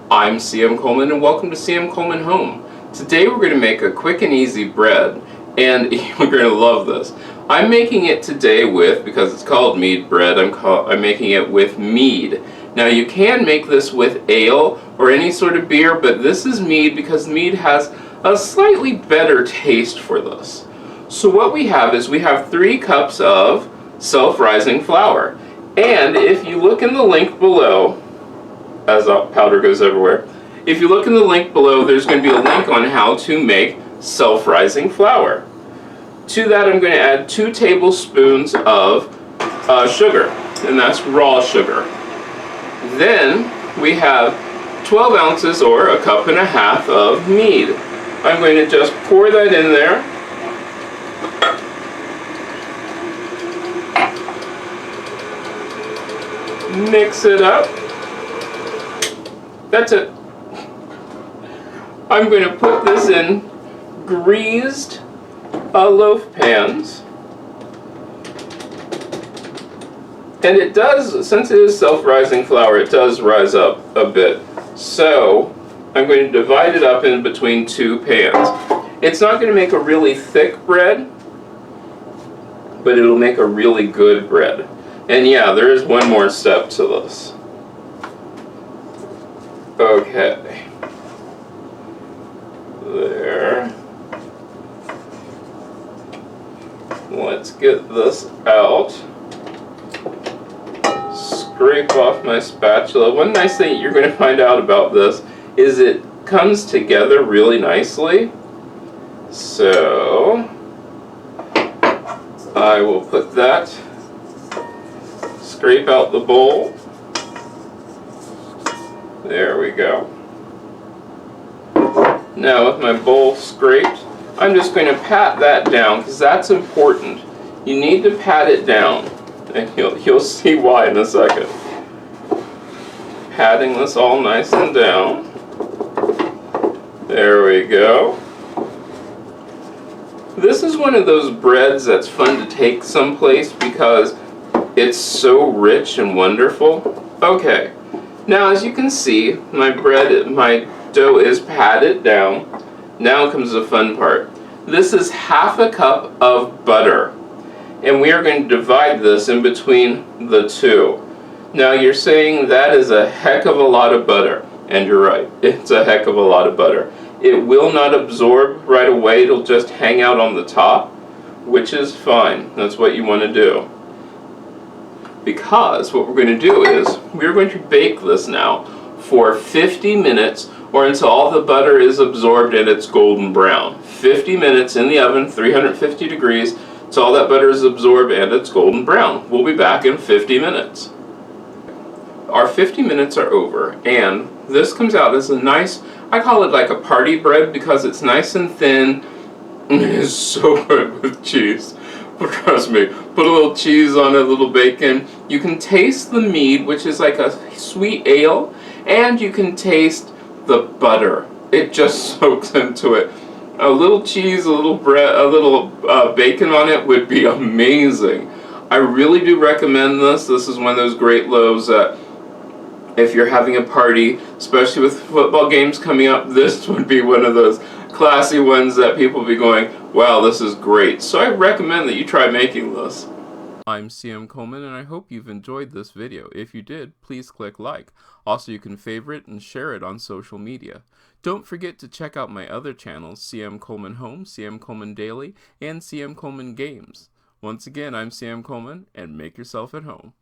I'm CM Coleman and welcome to CM Coleman Home. Today we're going to make a quick and easy bread and you're going to love this. I'm making it today with, because it's called Mead Bread, I'm making it with mead. Now you can make this with ale or any sort of beer, but this is mead because mead has a slightly better taste for this. So what we have is we have 3 cups of self-rising flour. And if you look in the link below, as powder goes everywhere, if you look in the link below, there's going to be a link on how to make self-rising flour. To that I'm going to add 2 tablespoons of sugar, and that's raw sugar. Then we have 12 ounces or a cup and a half of mead. I'm going to just pour that in there. Mix it up. That's it. I'm going to put this in greased loaf pans. And it does, since it is self-rising flour, it does rise up a bit. So I'm going to divide it up in between 2 pans. It's not going to make a really thick bread, but it'll make a really good bread. And yeah, there is one more step to this. Okay. There. Let's get this out. Scrape off my spatula. One nice thing you're going to find out about this is it comes together really nicely. So I will put that, scrape out the bowl. There we go. Now with my bowl scraped, I'm just going to pat that down because that's important. You need to pat it down, and you'll see why in a second. Patting this all nice and down. There we go. This is one of those breads that's fun to take someplace because it's so rich and wonderful. Okay. Now as you can see, my dough is patted down. Now comes the fun part. This is half a cup of butter. And we are going to divide this in between the 2. Now you're saying that is a heck of a lot of butter. And you're right, it's a heck of a lot of butter. It will not absorb right away, it'll just hang out on the top, which is fine. That's what you want to do. Because what we're going to do is, we're going to bake this now for 50 minutes or until all the butter is absorbed and it's golden brown. 50 minutes in the oven, 350 degrees, until all that butter is absorbed and it's golden brown. We'll be back in 50 minutes. Our 50 minutes are over, and this comes out as a nice, I call it like a party bread because it's nice and thin. It is so good with cheese. Trust me, put a little cheese on it, a little bacon. You can taste the mead, which is like a sweet ale, and you can taste the butter. It just soaks into it. A little cheese, a little bread, a little bacon on it would be amazing. I really do recommend this. This is one of those great loaves that if you're having a party, especially with football games coming up, this would be one of those classy ones that people will be going, wow, this is great. So I recommend that you try making this. I'm CM Coleman and I hope you've enjoyed this video. If you did, please click like. Also, you can favorite and share it on social media. Don't forget to check out my other channels, CM Coleman Home, CM Coleman Daily, and CM Coleman Games. Once again, I'm CM Coleman, and make yourself at home.